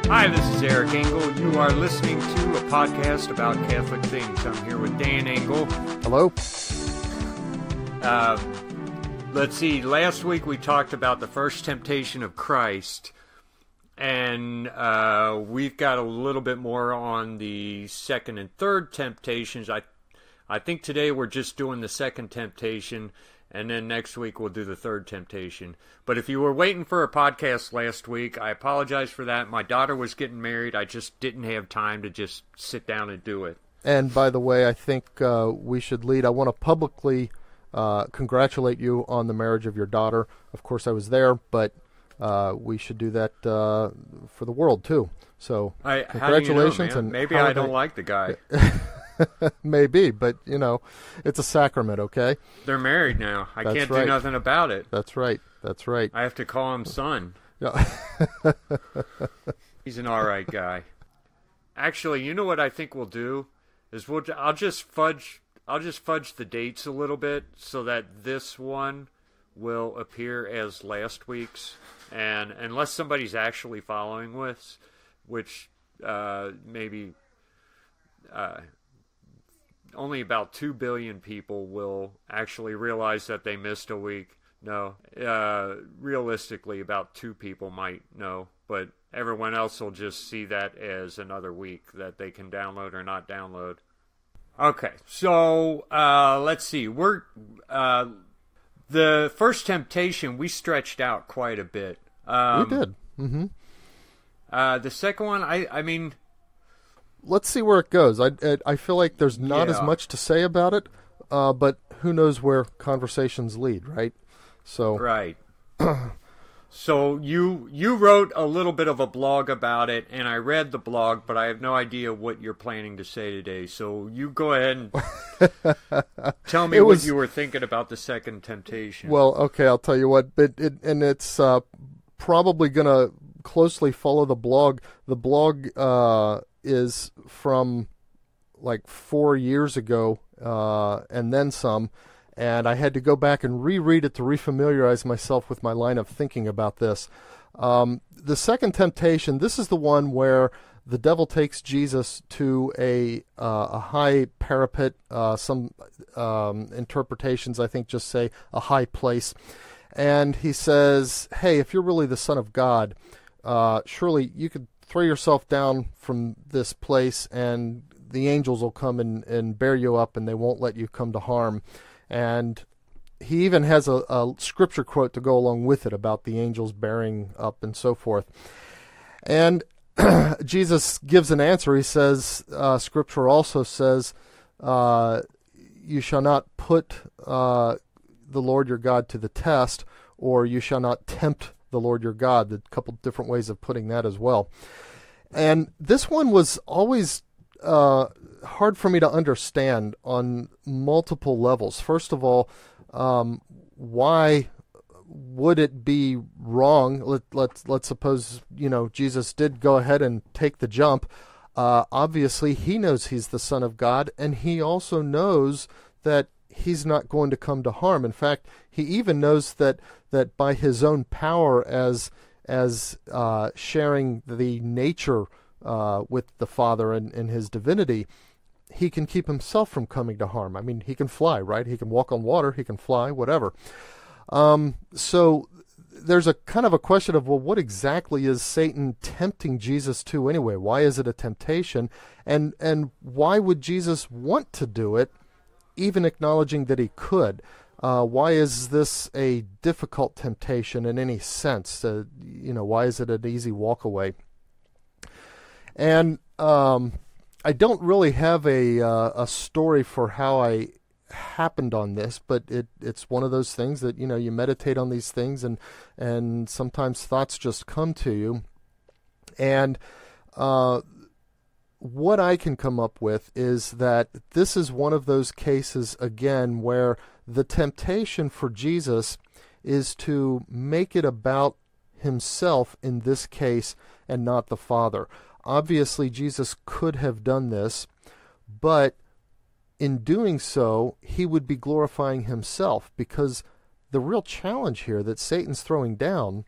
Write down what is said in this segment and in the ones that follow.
Hi, this is Eric Engel. You are listening to a podcast about Catholic things. I'm here with Dan Engel. Hello. Let's see, last week we talked about the first temptation of Christ, and we've got a little bit more on the second and third temptations. I think today we're just doing the second temptation, and then next week we'll do the third temptation. But if you were waiting for a podcast last week, I apologize for that. My daughter was getting married. I just didn't have time to just sit down and do it. And by the way, I think we should lead. I want to publicly congratulate you on the marriage of your daughter. Of course, I was there, but we should do that for the world too. So, congratulations. And maybe I don't like the guy. Maybe, but you know, it's a sacrament, okay? They're married now. I can't do nothing about it. That's right. That's right. I have to call him son. Yeah. He's an all right guy. Actually, you know what I think we'll do is I'll just fudge the dates a little bit so that this one will appear as last week's, and unless somebody's actually following with, which maybe only about 2 billion people will actually realize that they missed a week. No, realistically, about 2 people might know, but everyone else will just see that as another week that they can download or not download. Okay, so let's see. We're the first temptation we stretched out quite a bit. We did. Mm-hmm. The second one, I mean, let's see where it goes. I feel like there's not as much to say about it, but who knows where conversations lead, right? So right. So you wrote a little bit of a blog about it, and I read the blog, but I have no idea what you're planning to say today. So you go ahead and tell me what you were thinking about the second temptation. Well, okay, I'll tell you what. But it's probably going to closely follow the blog. The blog is from like 4 years ago, and then some. And I had to go back and reread it to refamiliarize myself with my line of thinking about this. The second temptation, this is the one where the devil takes Jesus to a high parapet. Some interpretations, I think, just say a high place. And he says, hey, if you're really the Son of God, surely you could throw yourself down from this place and the angels will come and bear you up and they won't let you come to harm. And he even has a scripture quote to go along with it about the angels bearing up and so forth. And Jesus gives an answer. He says, scripture also says, you shall not put the Lord your God to the test, or you shall not tempt the Lord your God. A couple different ways of putting that as well. And this one was always hard for me to understand on multiple levels. First of all, why would it be wrong? Let's suppose Jesus did go ahead and take the jump. Obviously, he knows he's the Son of God, and he also knows that he's not going to come to harm. In fact, he even knows that by his own power as sharing the nature with the Father and his divinity, he can keep himself from coming to harm. I mean, he can fly, right? He can walk on water, he can fly, whatever. So there's a kind of a question of, well, what exactly is Satan tempting Jesus to anyway? Why is it a temptation? And why would Jesus want to do it, even acknowledging that he could? Why is this a difficult temptation in any sense? Why is it an easy walk away? And I don't really have a story for how I happened on this, but it's one of those things that you meditate on these things, and sometimes thoughts just come to you. And what I can come up with is that this is one of those cases again where the temptation for Jesus is to make it about himself in this case and not the Father. Obviously, Jesus could have done this, but in doing so, he would be glorifying himself, because the real challenge here that Satan's throwing down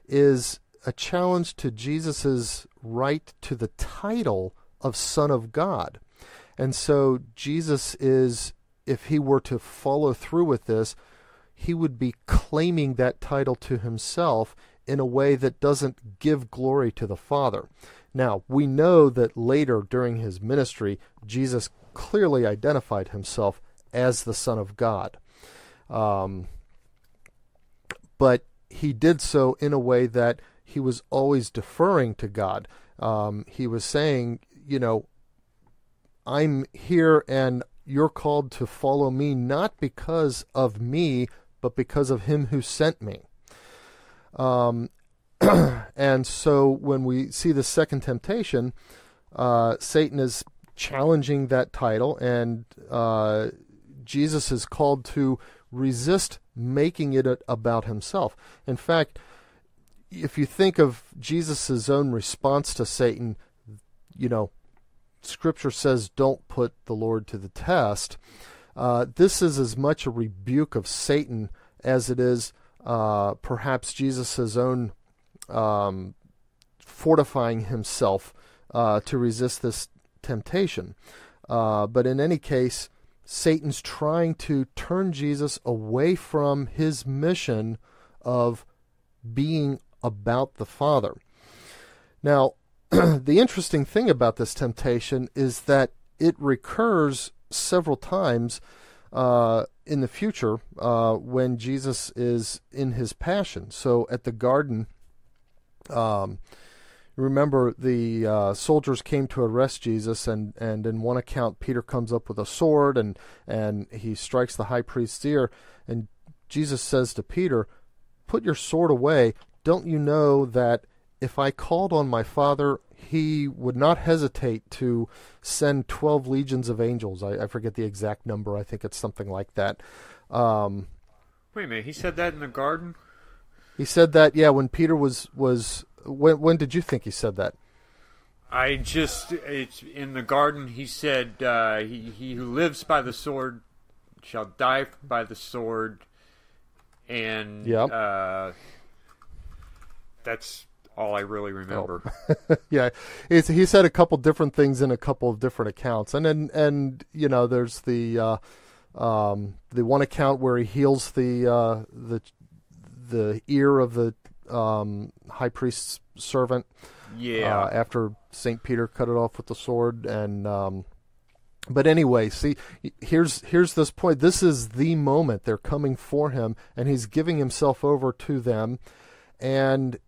is a challenge to Jesus's right to the title of Son of God. And so Jesus is, if he were to follow through with this, he would be claiming that title to himself in a way that doesn't give glory to the Father. Now, we know that later during his ministry, Jesus clearly identified himself as the Son of God. But he did so in a way that he was always deferring to God. He was saying, I'm here and you're called to follow me not because of me, but because of him who sent me. And so when we see the second temptation, Satan is challenging that title, and Jesus is called to resist making it about himself. In fact, if you think of Jesus' own response to Satan, Scripture says don't put the Lord to the test. This is as much a rebuke of Satan as it is perhaps Jesus' own fortifying himself to resist this temptation. But in any case, Satan's trying to turn Jesus away from his mission of being about the Father. Now, the interesting thing about this temptation is that it recurs several times in the future when Jesus is in his passion. So at the garden, remember the soldiers came to arrest Jesus, and in one account Peter comes up with a sword and he strikes the high priest's ear, and Jesus says to Peter, "Put your sword away. Don't you know that if I called on my Father, he would not hesitate to send 12 legions of angels?" I forget the exact number. I think it's something like that. Wait a minute. He said that in the garden? He said that, yeah, when Peter was when did you think he said that? It's in the garden. He said, he who lives by the sword shall die by the sword. And yep. That's all I really remember. Oh. Yeah, he said a couple different things in a couple of different accounts, and then there's the one account where he heals the ear of the high priest's servant. Yeah. After St. Peter cut it off with the sword, and but anyway, see, here's this point. This is the moment they're coming for him, and he's giving himself over to them, and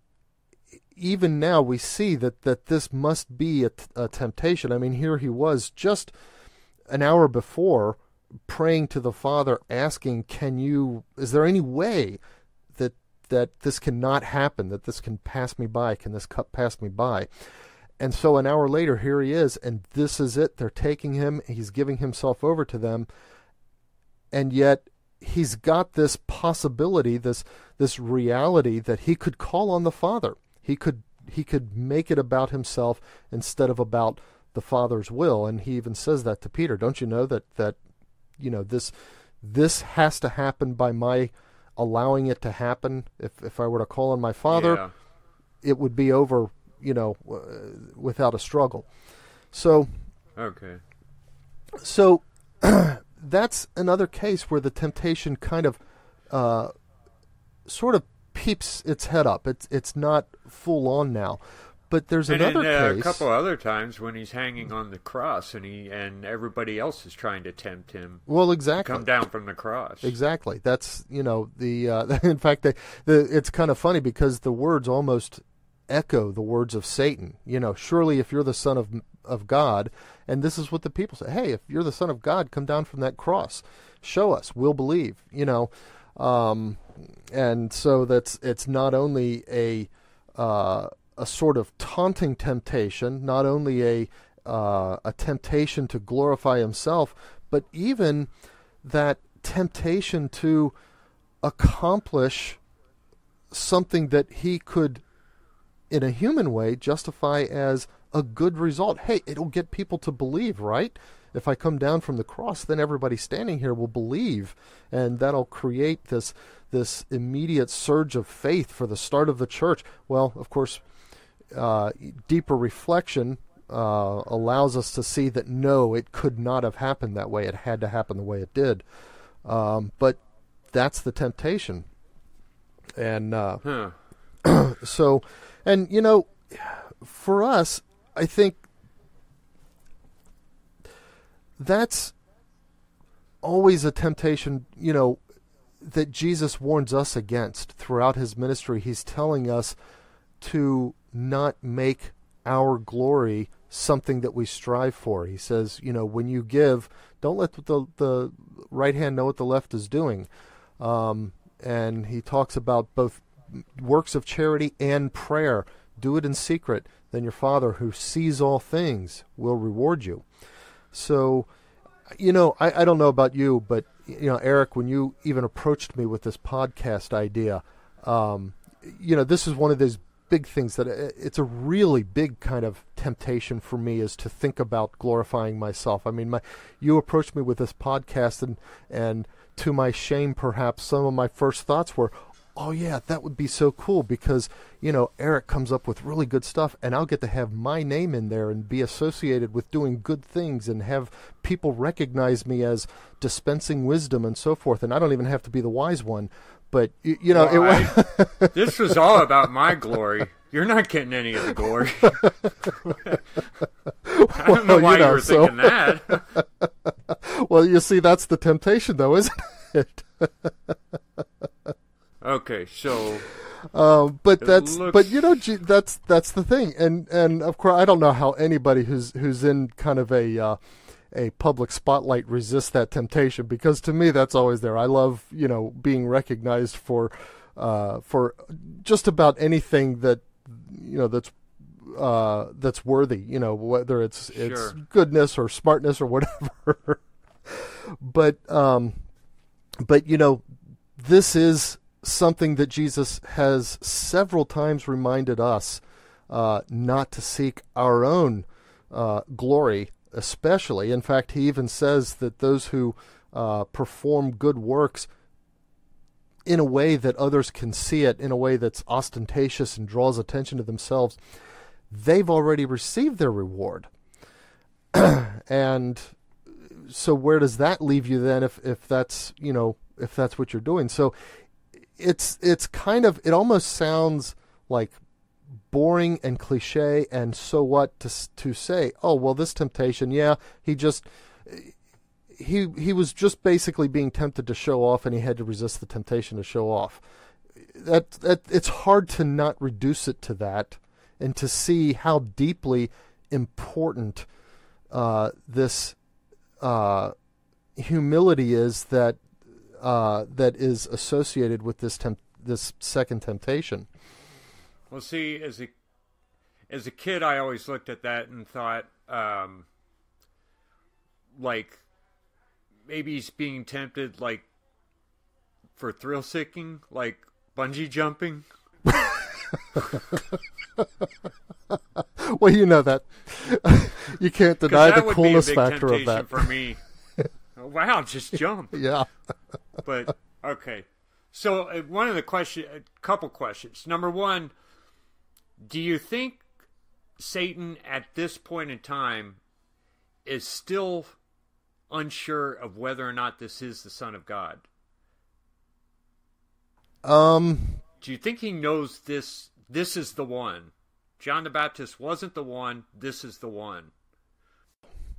even now we see that this must be a temptation. I mean, here he was just an hour before praying to the Father, asking, is there any way that this cannot happen, that this can pass me by? Can this cup pass me by? And so an hour later, here he is, and this is it. They're taking him. He's giving himself over to them. And yet he's got this possibility, this reality that he could call on the Father. He could make it about himself instead of about the Father's will. And he even says that to Peter. Don't you know that this has to happen by my allowing it to happen? If I were to call on my Father, yeah, it would be over, without a struggle. So, okay. So that's another case where the temptation kind of sort of peeps its head up. It's not full on now. But there's another case. A couple other times when he's hanging on the cross and everybody else is trying to tempt him. Well, exactly. To come down from the cross. Exactly. That's in fact it's kind of funny because the words almost echo the words of Satan. Surely if you're the Son of God, and this is what the people say. Hey, if you're the Son of God, come down from that cross. Show us. We'll believe. And so it's not only a sort of taunting temptation, not only a temptation to glorify himself, but even that temptation to accomplish something that he could, in a human way, justify as a good result. Hey, it'll get people to believe, right? if I come down from the cross, then everybody standing here will believe, and that'll create this immediate surge of faith for the start of the church. Well, of course, deeper reflection allows us to see that no, it could not have happened that way. It had to happen the way it did. But that's the temptation. And so, and you know, for us, I think that's always a temptation, you know, that Jesus warns us against throughout his ministry. He's telling us to not make our glory something that we strive for. He says, you know, when you give, don't let the right hand know what the left is doing. And he talks about both works of charity and prayer. Do it in secret, then your Father who sees all things will reward you. So, you know, I don't know about you, but, you know, Eric, when you even approached me with this podcast idea, you know, this is one of those big things that it's a really big kind of temptation for me, is to think about glorifying myself. I mean, you approached me with this podcast, and to my shame, perhaps some of my first thoughts were, oh yeah, that would be so cool, because, you know, Eric comes up with really good stuff, and I'll get to have my name in there and be associated with doing good things and have people recognize me as dispensing wisdom and so forth. And I don't even have to be the wise one. But, you know, well, this was all about my glory. You're not getting any of the glory. I don't know why you were thinking that. Well, you see, that's the temptation, though, isn't it? Okay, so... but you know, that's the thing. And of course, I don't know how anybody who's in kind of a public spotlight resists that temptation, because to me that's always there. I love, you know, being recognized for just about anything that, you know, that's worthy, you know, whether it's goodness or smartness or whatever. But you know, this is something that Jesus has several times reminded us not to seek our own glory, especially. In fact, he even says that those who perform good works in a way that others can see it, in a way that's ostentatious and draws attention to themselves, they've already received their reward. And so where does that leave you then, if that's, you know, if that's what you're doing? So it's kind of, it almost sounds like boring and cliche, and so what to say, oh, well, this temptation, yeah, he was just basically being tempted to show off, and he had to resist the temptation to show off. That it's hard to not reduce it to that, and to see how deeply important this humility is that is associated with this second temptation. Well, see, as a kid, I always looked at that and thought, like, maybe he's being tempted, like, for thrill seeking, like bungee jumping. Well, you know that you can't deny the coolness factor of that. For me, wow, just jump. Yeah. But okay, so one of the a couple questions. Number one, do you think Satan at this point in time is still unsure of whether or not this is the Son of God? Do you think he knows this is the one? John the Baptist wasn't the one, this is the one.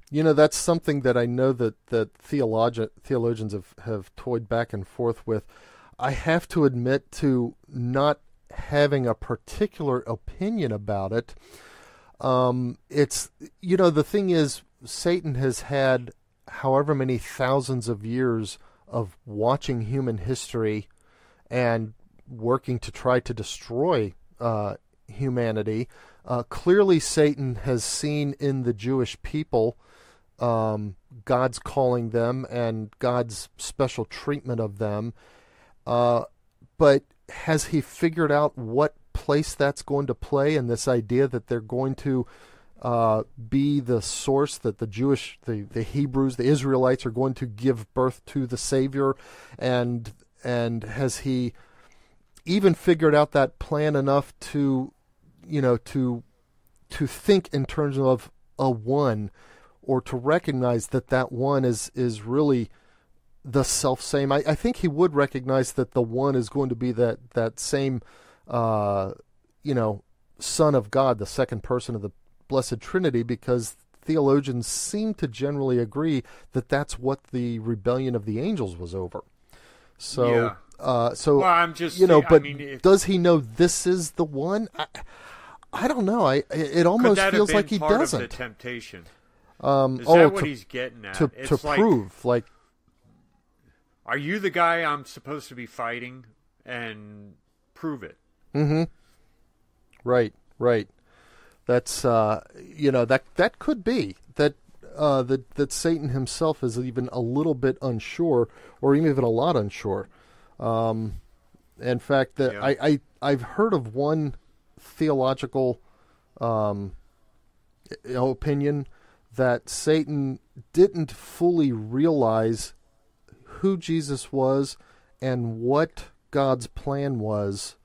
You know, that's something that I know that theologians have toyed back and forth with. I have to admit to not having a particular opinion about it. It's, you know, the thing is, Satan has had however many thousands of years of watching human history and working to try to destroy humanity. Clearly, Satan has seen in the Jewish people God's calling them and God's special treatment of them. But has he figured out what place that's going to play, and this idea that they're going to be the source that the Hebrews, the Israelites are going to give birth to the Savior, and has he even figured out that plan enough to, to think in terms of a one, or to recognize that one is really the self-same. I think he would recognize that the one is going to be that same, Son of God, the second person of the Blessed Trinity, because theologians seem to generally agree that that's what the rebellion of the angels was over. So, yeah. Well, I'm just, but does he know this is the one? I don't know. It almost feels like he doesn't. Part of the temptation. Is that what he's getting at? To prove, like, are you the guy I'm supposed to be fighting? And prove it. Mm-hmm. Right. That's that could be that Satan himself is even a little bit unsure, or even a lot unsure. In fact, I've heard of one theological opinion that Satan didn't fully realize who Jesus was and what God's plan was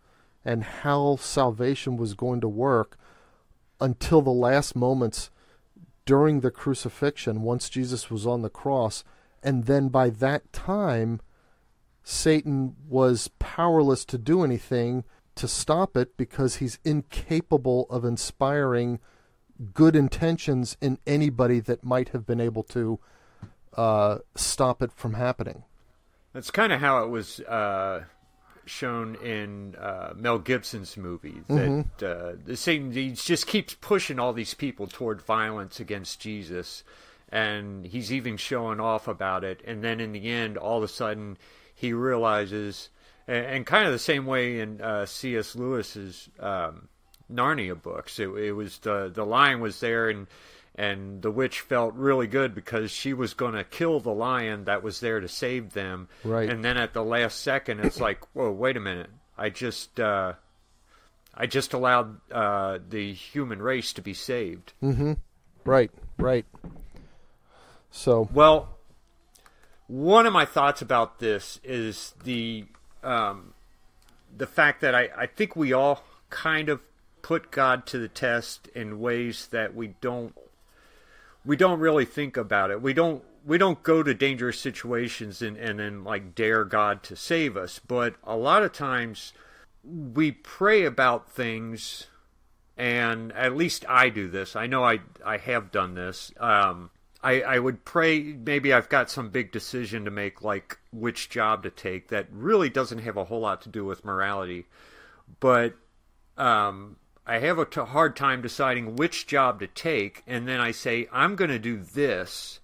and how salvation was going to work until the last moments during the crucifixion, once Jesus was on the cross. And then by that time, Satan was powerless to do anything to stop it, because he's incapable of inspiring good intentions in anybody that might have been able to stop it from happening. That's kind of how it was shown in Mel Gibson's movie. That Satan, he just keeps pushing all these people toward violence against Jesus, and he's even showing off about it. And then in the end, all of a sudden, he realizes, and kind of the same way in C.S. Lewis's Narnia books, it was the lion was there, and the witch felt really good because she was going to kill the lion that was there to save them. Right. And then at the last second, it's like, whoa, wait a minute! I just allowed the human race to be saved. Mm-hmm. Right. So, well, one of my thoughts about this is the fact that I think we all kind of put God to the test in ways that we don't really think about it. We don't go to dangerous situations and then like dare God to save us. But a lot of times we pray about things, and at least I do this. I know I have done this. I would pray, maybe I've got some big decision to make, like which job to take, that really doesn't have a whole lot to do with morality. But I have a hard time deciding which job to take, and then I say, I'm going to do this,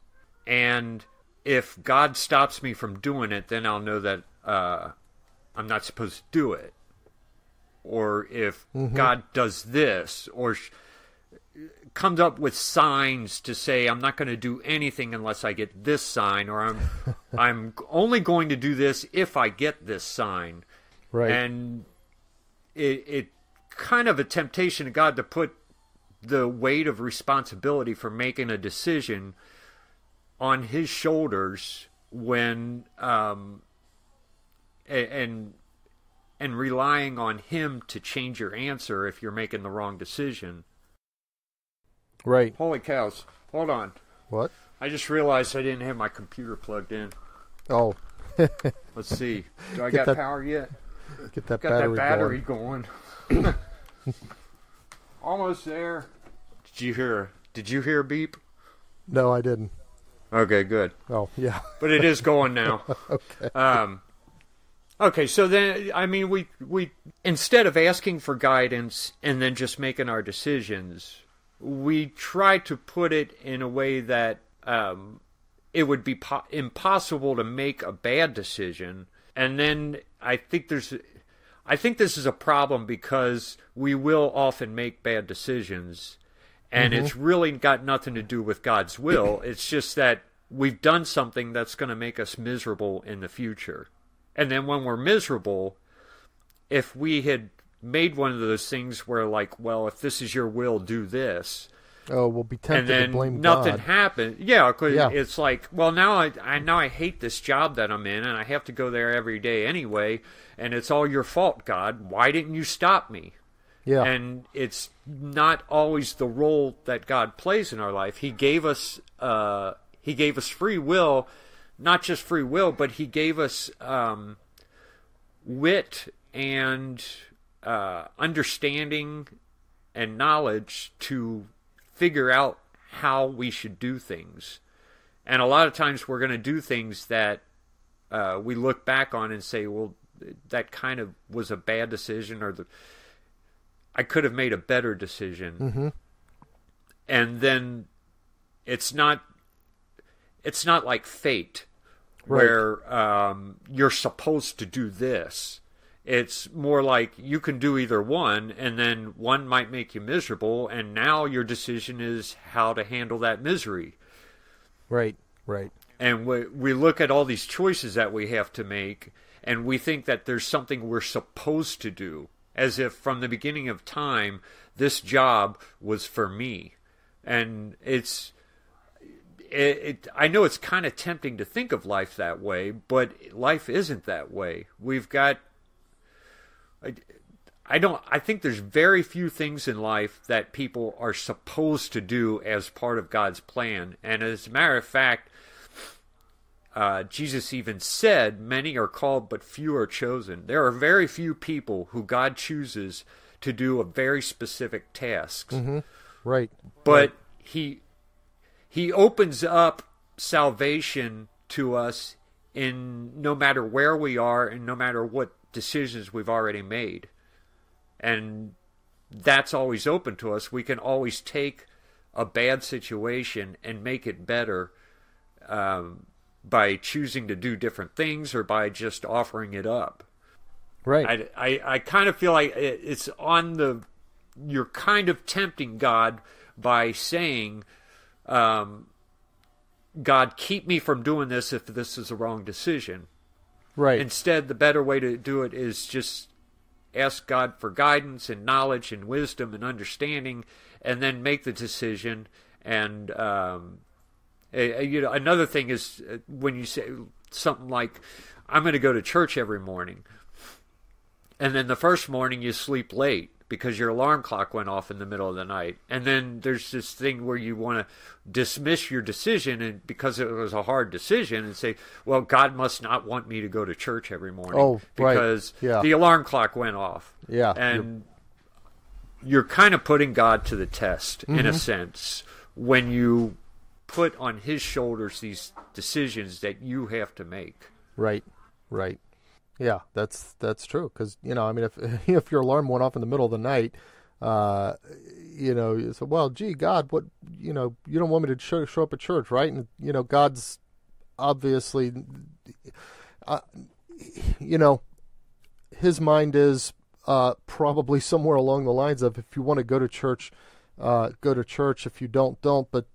and if God stops me from doing it, then I'll know that I'm not supposed to do it. Or if God does this, or comes up with signs to say, I'm not going to do anything unless I get this sign, or I'm only going to do this if I get this sign. Right. And it kind of a temptation of God to put the weight of responsibility for making a decision on his shoulders when and relying on him to change your answer if you're making the wrong decision. Right. Holy cows. Hold on. What? I just realized I didn't have my computer plugged in. Oh. Let's see. Do I got power yet? Get that got battery, that battery going. Almost there. Did you hear a beep? No, I didn't. Okay, good. Oh, yeah. But it is going now. Okay. Okay, so then, I mean, we instead of asking for guidance and then just making our decisions, we try to put it in a way that it would be impossible to make a bad decision. And then I think this is a problem because we will often make bad decisions, and it's really got nothing to do with God's will. It's just that we've done something that's going to make us miserable in the future. And then when we're miserable, if we had made one of those things where, like, well, if this is your will, do this, Oh, we'll be and tempted to then blame nothing God. happened. Yeah, 'cause Yeah. it's like, well, now I hate this job that I'm in, and I have to go there every day anyway, and it's all your fault, God. Why didn't you stop me? Yeah. And it's not always the role that God plays in our life. He gave us free will, not just free will, but He gave us wit and understanding and knowledge to figure out how we should do things. And a lot of times we're going to do things that we look back on and say, well, that kind of was a bad decision, or I could have made a better decision. Mm-hmm. And then it's not like fate, Right. where you're supposed to do this. It's more like you can do either one, and then one might make you miserable, and now your decision is how to handle that misery. Right. Right. And we look at all these choices that we have to make, and we think that there's something we're supposed to do, as if from the beginning of time, this job was for me. And I know it's kind of tempting to think of life that way, but life isn't that way. We've got... I think there's very few things in life that people are supposed to do as part of God's plan. And as a matter of fact, Jesus even said, many are called, but few are chosen. There are very few people who God chooses to do a very specific tasks. Mm-hmm. Right. But He opens up salvation to us in no matter where we are and no matter what decisions we've already made. And that's always open to us. We can always take a bad situation and make it better by choosing to do different things or by just offering it up. Right. I kind of feel like it's you're kind of tempting God by saying, God, keep me from doing this if this is a wrong decision. Right. Instead, the better way to do it is just ask God for guidance and knowledge and wisdom and understanding, and then make the decision. And another thing is when you say something like, "I'm going to go to church every morning," and then the first morning you sleep late because your alarm clock went off in the middle of the night, and then there's this thing where you want to dismiss your decision and because it was a hard decision and say, well, God must not want me to go to church every morning because the alarm clock went off. Yeah. And you're kind of putting God to the test in a sense when you put on His shoulders these decisions that you have to make. Right. Right. Yeah, that's true. Because I mean, if your alarm went off in the middle of the night, you say, well, gee, God, what, you don't want me to show up at church, right? And God's obviously, His mind is probably somewhere along the lines of, if you want to go to church, go to church. If you don't. But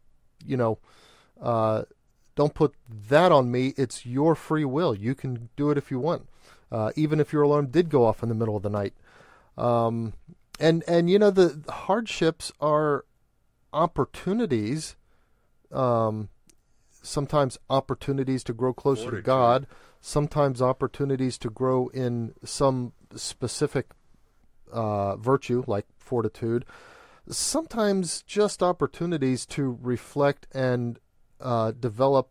don't put that on me. It's your free will. You can do it if you want. Even if your alarm did go off in the middle of the night. And the hardships are opportunities, sometimes opportunities to grow closer to God, sometimes opportunities to grow in some specific virtue like fortitude, sometimes just opportunities to reflect and develop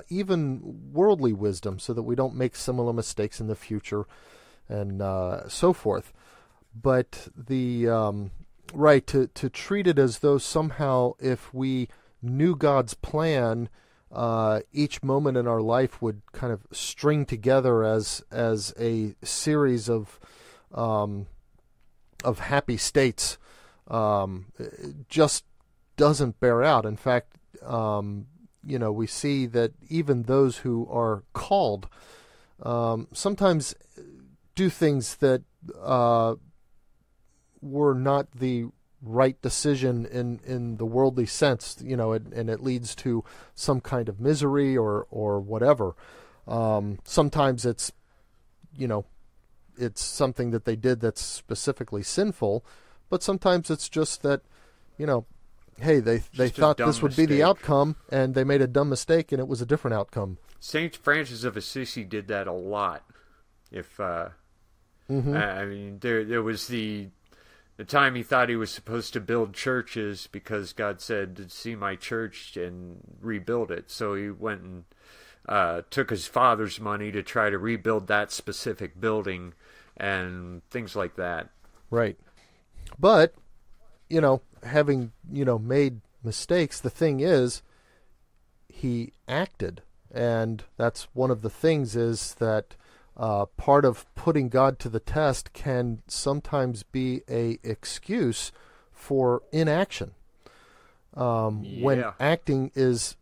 even worldly wisdom so that we don't make similar mistakes in the future and so forth. But to treat it as though somehow if we knew God's plan, each moment in our life would kind of string together as a series of happy states, just doesn't bear out. In fact, we see that even those who are called sometimes do things that were not the right decision in the worldly sense, and it leads to some kind of misery or whatever. Sometimes it's something that they did that's specifically sinful, but sometimes it's just that, hey, they Just a thought dumb this would be the mistake. outcome, and they made a dumb mistake, and it was a different outcome. Saint Francis of Assisi did that a lot. If I mean, there was the time he thought he was supposed to build churches because God said, "See my church and rebuild it." So he went and took his father's money to try to rebuild that specific building and things like that. Right. But, having, made mistakes, the thing is, he acted. And that's one of the things is that part of putting God to the test can sometimes be a excuse for inaction. When acting is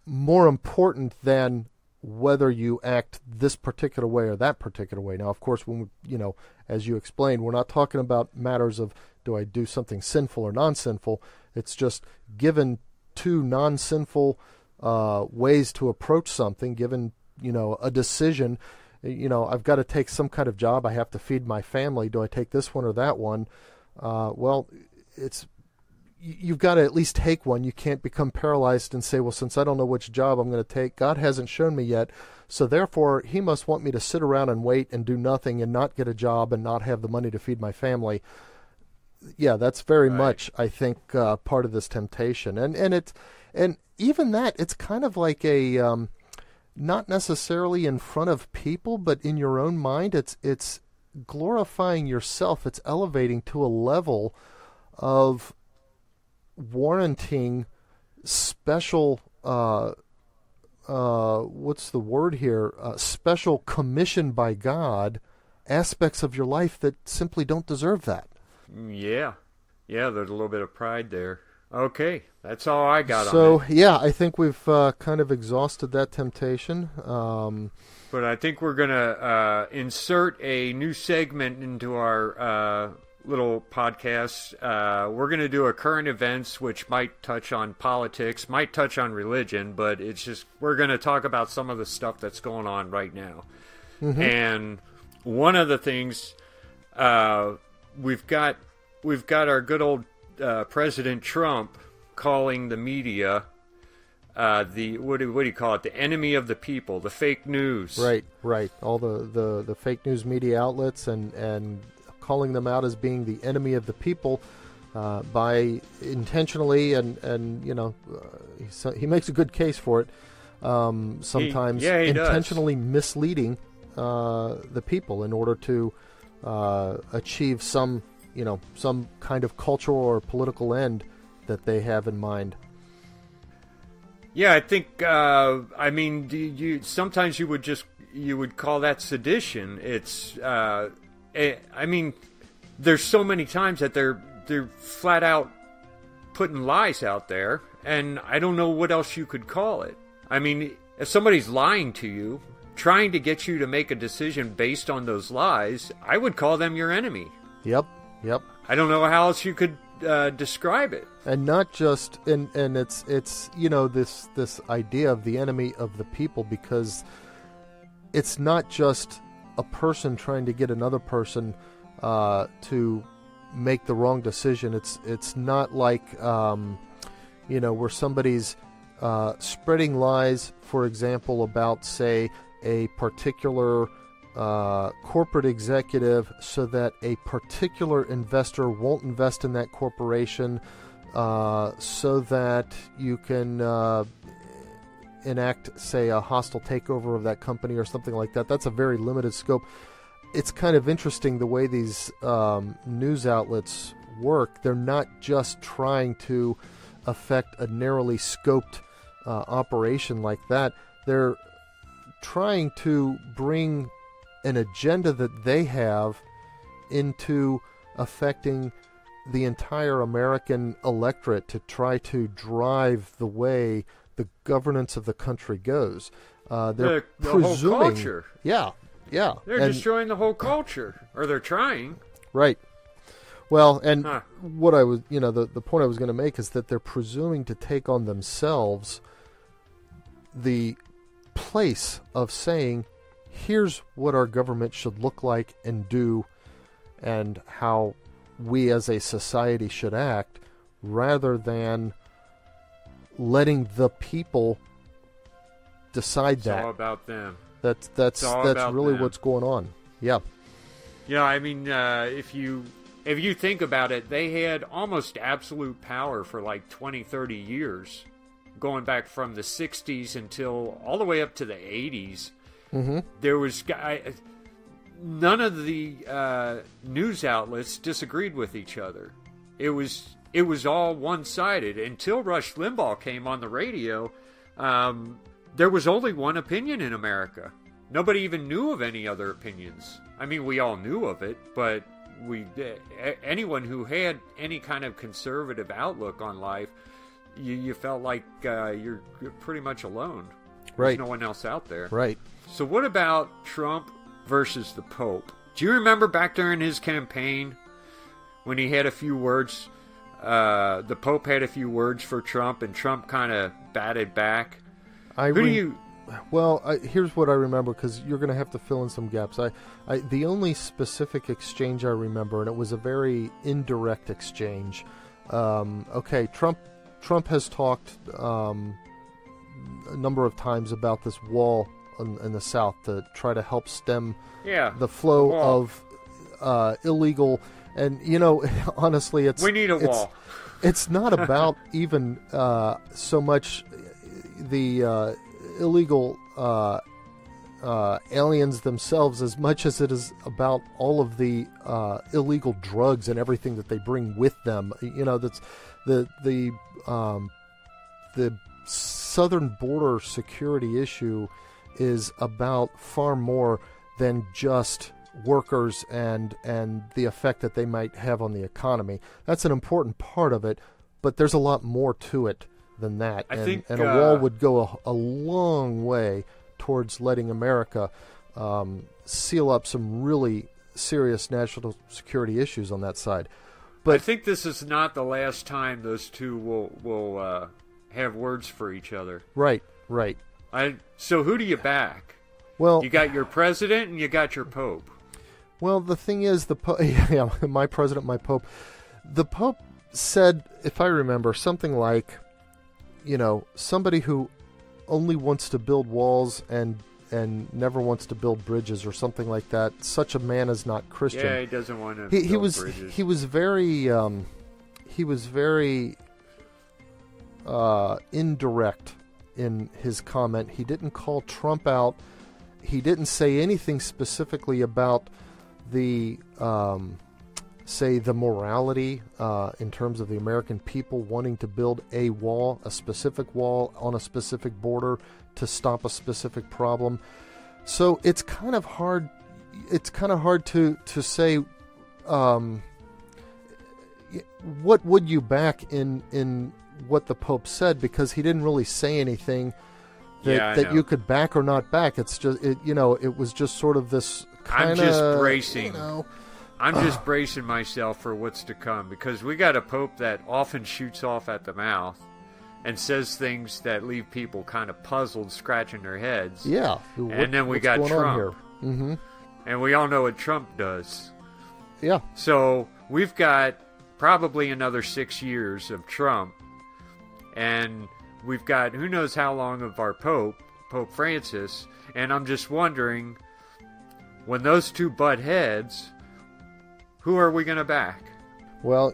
more important than whether you act this particular way or that particular way. Now, of course, when as you explained, we're not talking about matters of do I do something sinful or non-sinful. It's just given two non-sinful ways to approach something, given a decision. I've got to take some kind of job. I have to feed my family. Do I take this one or that one? Well, you've got to at least take one. You can't become paralyzed and say, well, since I don't know which job I'm going to take, God hasn't shown me yet, so therefore he must want me to sit around and wait and do nothing and not get a job and not have the money to feed my family. Yeah, that's very much, I think, part of this temptation. And even that, it's kind of like a not necessarily in front of people, but in your own mind. It's glorifying yourself. It's elevating to a level of warranting special what's the word here? Special commission by God aspects of your life that simply don't deserve that. Yeah, there's a little bit of pride there. Okay, that's all I got on it. So, yeah, I think we've kind of exhausted that temptation. But I think we're going to insert a new segment into our little podcast. We're going to do a current events, which might touch on politics, might touch on religion, but it's just we're going to talk about some of the stuff that's going on right now. Mm-hmm. And one of the things we've got our good old President Trump calling the media the what do you call it? The enemy of the people, the fake news. Right. All the fake news media outlets and calling them out as being the enemy of the people by intentionally and he makes a good case for it. Sometimes he intentionally does. Misleading the people in order to achieve some kind of cultural or political end that they have in mind. Yeah, I think. I mean, sometimes you would call that sedition. It's. I mean, there's so many times that they're flat out putting lies out there, and I don't know what else you could call it. I mean, if somebody's lying to you, trying to get you to make a decision based on those lies, I would call them your enemy. Yep. I don't know how else you could describe it. And not just, and it's this idea of the enemy of the people, because it's not just a person trying to get another person to make the wrong decision. It's not like where somebody's spreading lies, for example, about, say, a particular corporate executive so that a particular investor won't invest in that corporation, so that you can enact, say, a hostile takeover of that company or something like that. That's a very limited scope. It's kind of interesting the way these news outlets work. They're not just trying to affect a narrowly scoped operation like that. They're trying to bring an agenda that they have into affecting the entire American electorate to try to drive the way the governance of the country goes. They're presuming, whole culture. Yeah. They're destroying the whole culture, or they're trying. Right. Well, and what I was, the point I was going to make is that they're presuming to take on themselves the place of saying, here's what our government should look like and do, and how we as a society should act, rather than letting the people decide It's that. all about them. That's really them. what's going on. Yeah. Yeah, I mean, if you think about it, they had almost absolute power for like 20, 30 years, going back from the 60s until all the way up to the 80s. Mm-hmm. There was none of the news outlets disagreed with each other. It was all one-sided until Rush Limbaugh came on the radio. There was only one opinion in America. Nobody even knew of any other opinions. I mean, we all knew of it, but anyone who had any kind of conservative outlook on life, you felt like you're pretty much alone. Right. There's no one else out there. Right. So what about Trump versus the Pope? Do you remember back during his campaign when he had a few words, the Pope had a few words for Trump, and Trump kind of batted back? Well, here's what I remember, because you're going to have to fill in some gaps. The only specific exchange I remember, and it was a very indirect exchange. Okay, Trump has talked a number of times about this wall in the South to try to help stem the flow of illegal. And honestly, we need a wall. It's not about even so much the illegal aliens themselves as much as it is about all of the illegal drugs and everything that they bring with them. That's the southern border security issue is about far more than just workers and the effect that they might have on the economy. That's an important part of it, but there's a lot more to it than that. I think a wall would go a long way towards letting America seal up some really serious national security issues on that side. But I think this is not the last time those two will have words for each other. Right. So who do you back? Well, you got your president and you got your Pope. Well, the thing is, my president, my Pope. The Pope said, if I remember, something like, somebody who only wants to build walls and never wants to build bridges or something like that. Such a man is not Christian. Yeah, he doesn't want to build bridges. He was very indirect in his comment. He didn't call Trump out. He didn't say anything specifically about the the morality in terms of the American people wanting to build a wall, a specific wall on a specific border to stop a specific problem. So it's kind of hard. It's kind of hard to say what would you back in what the Pope said, because he didn't really say anything that you could back or not back. It's just it was just sort of this kind of. I'm just bracing. I'm just bracing myself for what's to come, because we got a Pope that often shoots off at the mouth and says things that leave people kind of puzzled, scratching their heads. Yeah. And then we got Trump. Mm-hmm. And we all know what Trump does. Yeah. So we've got probably another 6 years of Trump. And we've got who knows how long of our Pope Francis. And I'm just wondering, when those two butt heads, who are we going to back? Well,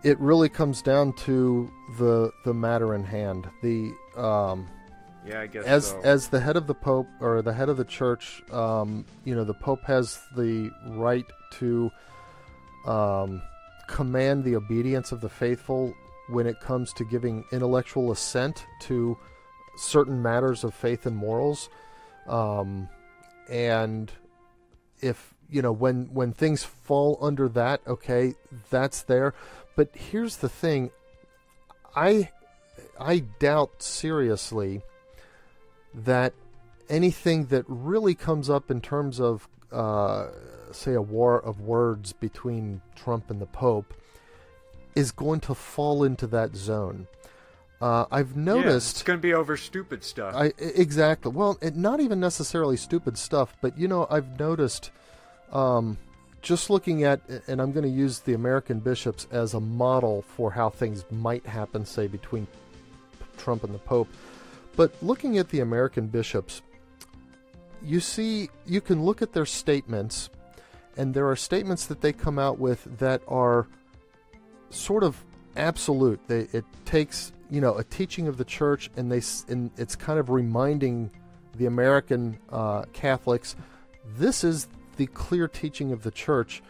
it really comes down to the matter in hand. I guess as the head of the Pope, or the head of the Church, the Pope has the right to command the obedience of the faithful when it comes to giving intellectual assent to certain matters of faith and morals. And if when things fall under that, okay, that's there. But here's the thing. I doubt seriously that anything that really comes up in terms of, say, a war of words between Trump and the Pope is going to fall into that zone. I've noticed... it's going to be over stupid stuff. Exactly. Well, not even necessarily stupid stuff, but, I've noticed... just looking at, and I'm going to use the American bishops as a model for how things might happen, say, between Trump and the Pope. But looking at the American bishops, you can look at their statements, and there are statements that they come out with that are sort of absolute. It takes, a teaching of the church, and it's kind of reminding the American Catholics, this is the clear teaching of the church,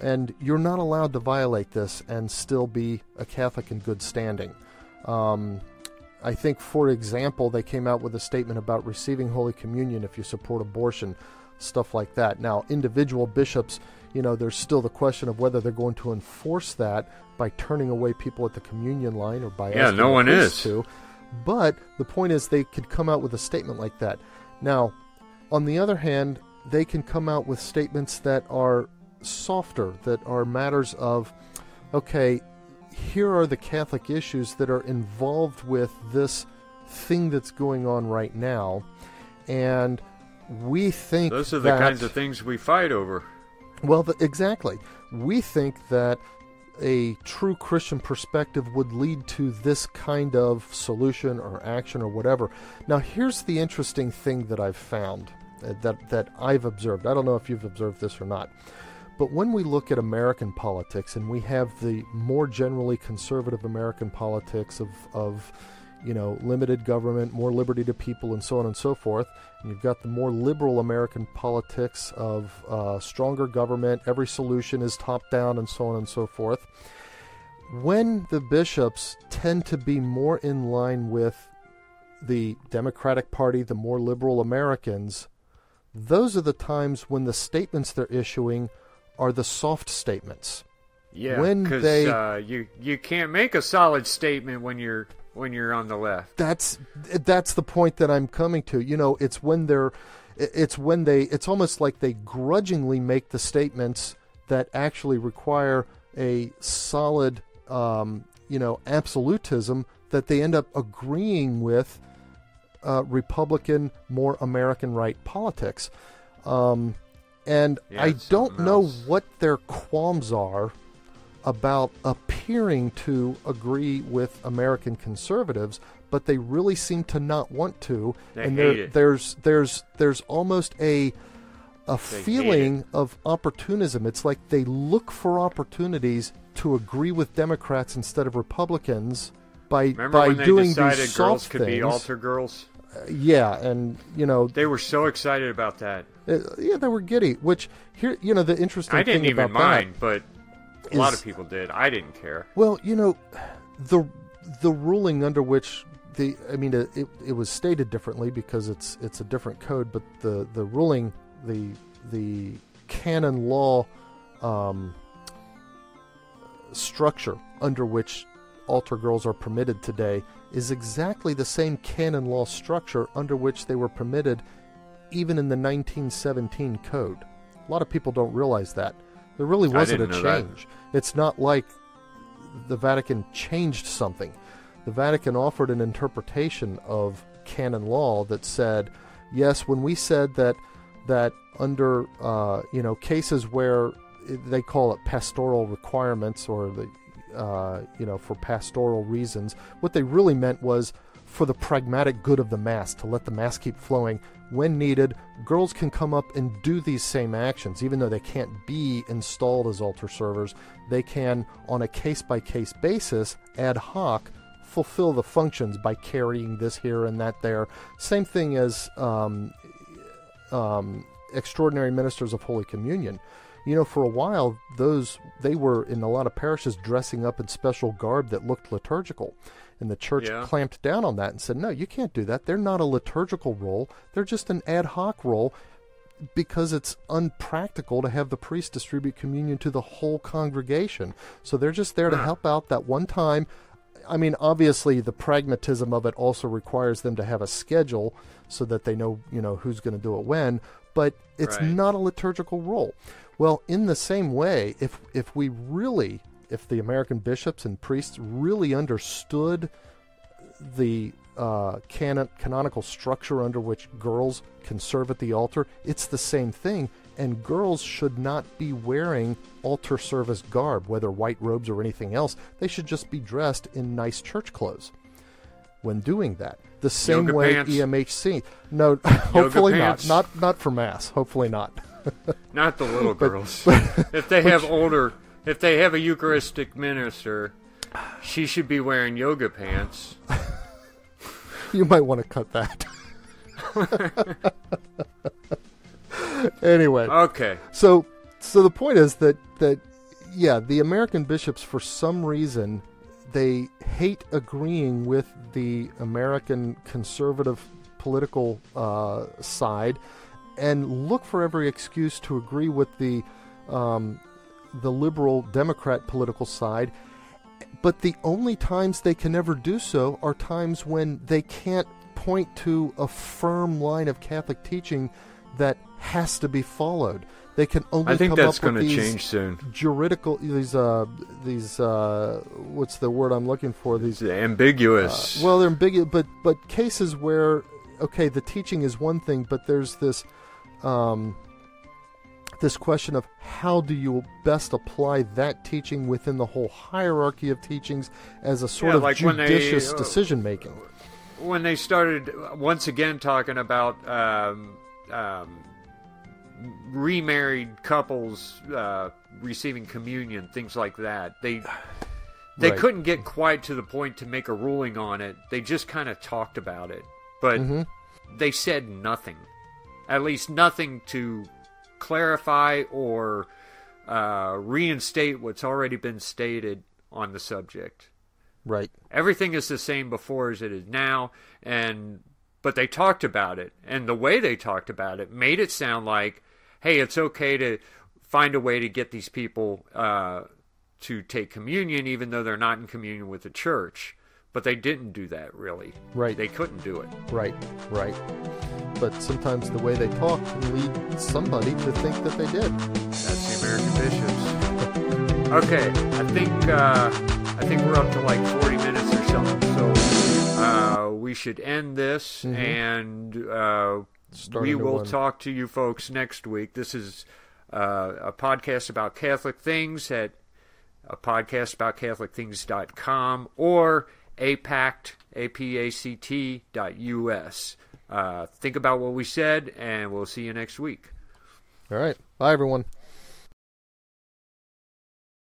and you're not allowed to violate this and still be a Catholic in good standing. I think, for example, they came out with a statement about receiving Holy Communion if you support abortion, stuff like that. Now, individual bishops, there's still the question of whether they're going to enforce that by turning away people at the communion line or by asking no one priests is to. But the point is, they could come out with a statement like that. Now, on the other hand, they can come out with statements that are softer, that are matters of, okay, here are the Catholic issues that are involved with this thing that's going on right now, and we think those are the kinds of things we fight over. Well, exactly. We think that a true Christian perspective would lead to this kind of solution or action or whatever. Now, here's the interesting thing that I've found, that I've observed. I don't know if you've observed this or not. But when we look at American politics, and we have the more generally conservative American politics of limited government, more liberty to people, and so on and so forth, and you've got the more liberal American politics of stronger government, every solution is top-down, and so on and so forth. When the bishops tend to be more in line with the Democratic Party, the more liberal Americans, those are the times when the statements they're issuing are the soft statements. Yeah, because you can't make a solid statement when you're on the left. That's the point that I'm coming to. It's it's almost like they grudgingly make the statements that actually require a solid, absolutism, that they end up agreeing with Republican, more American right politics. And I don't know what their qualms are about appearing to agree with American conservatives, but they really seem to not want to. There's almost a feeling of opportunism. It's like they look for opportunities to agree with Democrats instead of Republicans by doing these soft girls could things. Be altar girls? Yeah, and they were so excited about that. Yeah, they were giddy. Which here, the interesting. I didn't thing even about mind, that but a lot of people did. I didn't care. Well, the ruling under which it was stated differently because it's a different code, but the ruling, the canon law structure under which altar girls are permitted today is exactly the same canon law structure under which they were permitted even in the 1917 code. A lot of people don't realize that. There really wasn't a change. It's not like the Vatican changed something. The Vatican offered an interpretation of canon law that said, yes, when we said that under cases where they call it pastoral requirements, or for pastoral reasons, what they really meant was for the pragmatic good of the Mass, to let the Mass keep flowing. When needed, girls can come up and do these same actions. Even though they can't be installed as altar servers, they can, on a case-by-case basis, ad hoc, fulfill the functions by carrying this here and that there. Same thing as extraordinary ministers of Holy Communion. For a while, they were in a lot of parishes dressing up in special garb that looked liturgical. And the church clamped down on that and said, no, you can't do that. They're not a liturgical role. They're just an ad hoc role, because it's unpractical to have the priest distribute communion to the whole congregation. So they're just there to help out that one time. I mean, obviously, the pragmatism of it also requires them to have a schedule so that they know, who's going to do it when. But it's not a liturgical role. Well, in the same way, if the American bishops and priests really understood the canonical structure under which girls can serve at the altar, it's the same thing. and girls should not be wearing altar service garb, whether white robes or anything else. They should just be dressed in nice church clothes when doing that. The same Yoga way pants. EMHC. No, hopefully pants. not for Mass. Hopefully not. Not the little girls. If they have a Eucharistic minister, she should be wearing yoga pants. You might want to cut that. Anyway. Okay. So the point is that the American bishops, for some reason, they hate agreeing with the American conservative political side, and look for every excuse to agree with the liberal Democrat political side. But the only times they can ever do so are times when they can't point to a firm line of Catholic teaching that has to be followed. They can only come up with these change soon. Juridical, these what's the word I'm looking for? These ambiguous. Well, they're ambiguous, but cases where, okay, the teaching is one thing, but there's this this question of how do you best apply that teaching within the whole hierarchy of teachings as a sort of like judicious decision making. When they started once again talking about remarried couples receiving communion, things like that, they Right. couldn't get quite to the point to make a ruling on it. They just kind of talked about it, but they said nothing, at least nothing to clarify or reinstate what's already been stated on the subject. Right. Everything is the same before as it is now, but they talked about it, and the way they talked about it made it sound like, hey, it's okay to find a way to get these people to take communion even though they're not in communion with the church. But they didn't do that, really. Right. They couldn't do it. Right. But sometimes the way they talk can lead somebody to think that they did. That's the American bishops. Okay, I think we're up to like 40 minutes or something. So we should end this, and we will talk to you folks next week. This is a podcast about Catholic things at a podcast about CatholicThings.com or APACT, APACT.us. Think about what we said, and we'll see you next week. All right. Bye, everyone.